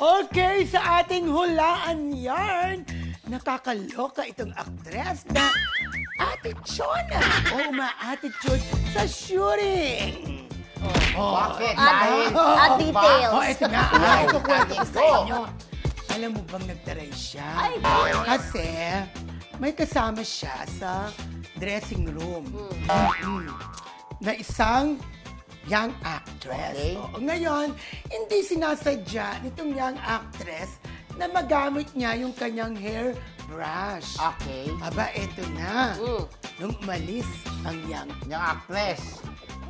Okay, sa ating hulaan yarn, nakakaloka itong aktres na Ate Chona o ma-attitude sa shooting. Bakit? At details. Ito na. Ito kwento ko sa inyo. Alam mo bang nagtaray siya? Kasi may kasama siya sa dressing room. Na isang young actress. Okay. Ngayon, hindi sinasadya nitong young actress na magamit niya yung kanyang hair brush. Okay. Aba, eto na. Nung umalis ang young actress.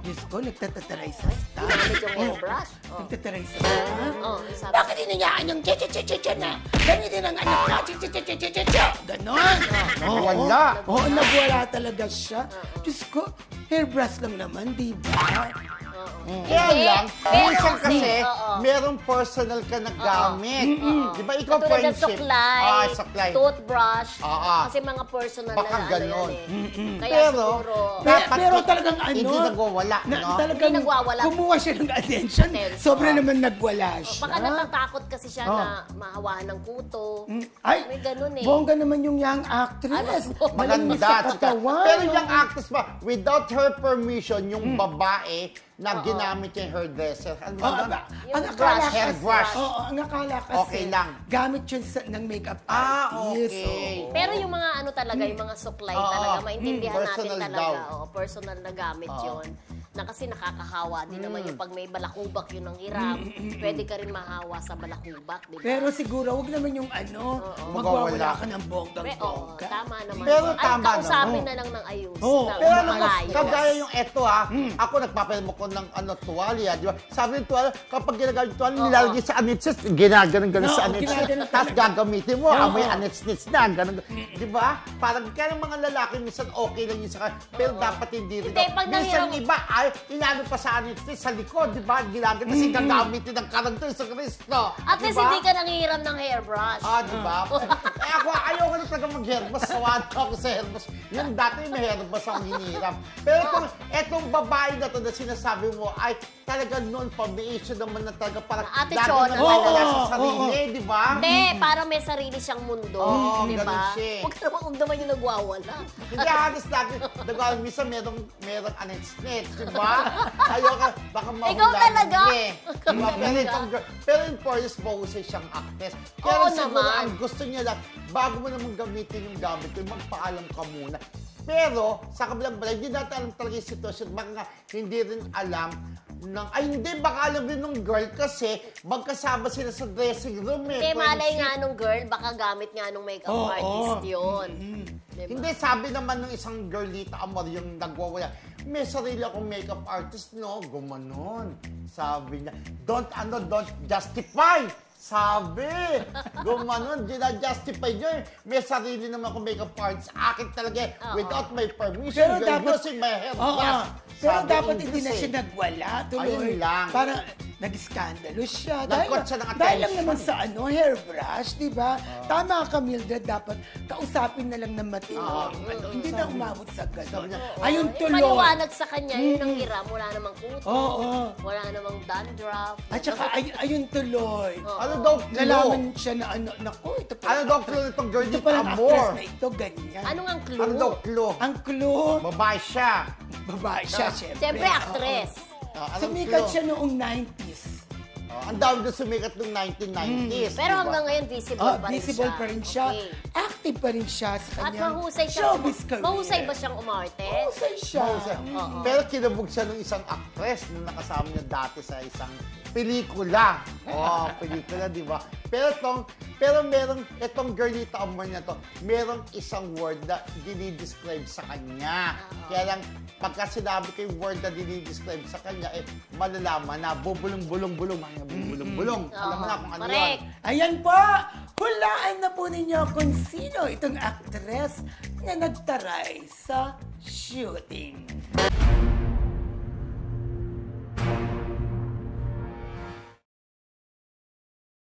Diyos ko, nagtatataray sa star. Ginamit yung hairbrush? Nagtataray sa star. Sabi. Bakit inayaan yung cha-cha-cha-cha na? Ganyan ang anak na, cha-cha-cha-cha-cha. Ganon. Wala. Oo, nagwala talaga siya. Diyos ko, hairbrush lang naman, di ba? Kaya lang, minsan kasi, oo. merong personal ka na gamit. Di ba ikaw Katulad ng friendship? suklay, Suklay. toothbrush, Oo. kasi mga personal Baka na ganon. yan eh. Kaya Pero, siguro, dapat Pero talagang hindi nagwawala, no? Talagang Hindi nagwawala. kumuha siya ng attention. Sobra naman nagwala siya. baka natatakot kasi siya na mahawahan ng kuto. Ay, May ganun eh. bongga naman yung young actress. Ano? Malambis sa Maganda. katawan. Pero yung actress ba, without her permission, yung babae na ginamit yung hairdresser. Ano ba? Ang Yung akala brush, hairbrush. Oo, ang akala kasi Okay lang. gamit yun ng makeup artist. Okay. Oo. Pero yung mga ano talaga, yung mga supply Oo. talaga, maintindihan natin Personal talaga. daw. Personal na gamit yon. Na kasi nakakahawa din naman yung pag may balakubak yun ang hiram. Pwede ka rin mahawa sa balakubak, di ba? Pero siguro, wag naman yung magwawala Magwawala. ka ng bonggang-bongga. Tama naman. Pero Ay, tama kausapin na lang ng ayos. Oo. na Pero alam mo, maayos. kagaya yung eto ako nagpapalmo ko ng tuwalya, di ba? Sabi ng tuwalya, kapag ginagamit yung tuwalya, nilalagay sa anitsis, ginaganon-ganon sa anitsis. ginaganon Tapos talaga. gagamitin mo, amoy anitsis na, ganon. Di ba? Parang kaya ng mga lalaki, minsan okay lang yun sa kanila, pero dapat hindi rin. Hindi, pag Minsan nahiram- iba, ay, ilalo pa sa anitsis, sa likod, di ba? Ginaganon, kasi gagamitin ng karanto sa Kristo. At Di least ba? hindi ka nangihiram ng hairbrush. Di ba? Ako, ayoko na talaga mag-hairbrush. Sawad ako sa hairbrush. Yung dati may hairbrush akong hinihiram. Pero etong babae na to na sinasabi mo, ay talaga noon pa, may issue naman na talaga parang Ate lagi Chona na talaga. wala sa sarili, di ba? Hindi, parang may sarili siyang mundo. Oo, di ganun ba? siya eh. Huwag naman yung nagwawala. Hindi halos lagi, nagwawala, minsan merong anetsnet, di ba? Ayoko, baka mahula Ikaw talaga. niya eh. Ikaw Diba? talaga. Pero in fairness, mahusay siyang actress. Oo Kaya siguro naman. ang gusto niya lang, bago mo naman gamitin yung gamit, yung magpaalam ka muna. Pero, sa kabilang balay, hindi natin alam talaga yung sitwasyon. Baka nga, hindi rin alam hindi, baka alam rin nung girl kasi magkasama sila sa dressing room eh. Hindi, malay Friendship. nga nung girl, baka gamit nga nung makeup artist yun. Diba? Hindi, sabi naman ng isang girlita Amor yung nagwawala, may sarili akong makeup artist, no? Gumanon. Sabi niya, don't justify. Sabi, gumanon, justify niyo eh. May sarili naman akong makeup artist. Akin talaga eh. Without my permission, Pero you're dapat- using my hairbrush. Pero Sabi dapat English hindi na eh. siya nagwala. Tuloy. Ayun lang. Parang nag-skandalo siya. Nagkot siya ng Dahil lang attention. naman sa hairbrush, di ba? Tama ka, Mildred. Dapat kausapin na lang ng matino. Hindi na umabot sa gano'n. Ayun tuloy. Paliwanag sa kanya, yun ang hiram. Wala namang kuto. Oo. Wala namang dandruff. At saka, ayun tuloy. Ano daw clue? Nalaman siya na naku, ito Ano daw clue nitong Ito girlita palang Amor? actress na ito, ganyan. Anong ang clue? Ano daw clue? Ang clue, Babae siya. babae siya, syempre. Siyempre, actress. Anong Sumikat clue? siya noong 90s. Ang dami na sumikat noong 1990s. Pero diba? hanggang ngayon, visible pa rin Visible siya. pa rin siya. Okay. Active pa rin siya sa At kanyang mahusay siya. showbiz career. Mahusay ba siyang umarte? Mahusay siya. Pero kinabog siya ng isang actress nung nakasama niya dati sa isang pelikula. Pelikula, di ba? Pero merong, itong girlita Amor niya to, merong isang word na dinidescribe sa kanya. Kaya lang, pagka sinabi ko yung word na dinidescribe sa kanya, malalaman na bubulong-bulong-bulong. Bubulong-bulong. Alam mo na kung ano Correct. yun. Ayan po, hulaan na po ninyo kung sino itong actress na nagtaray sa shooting.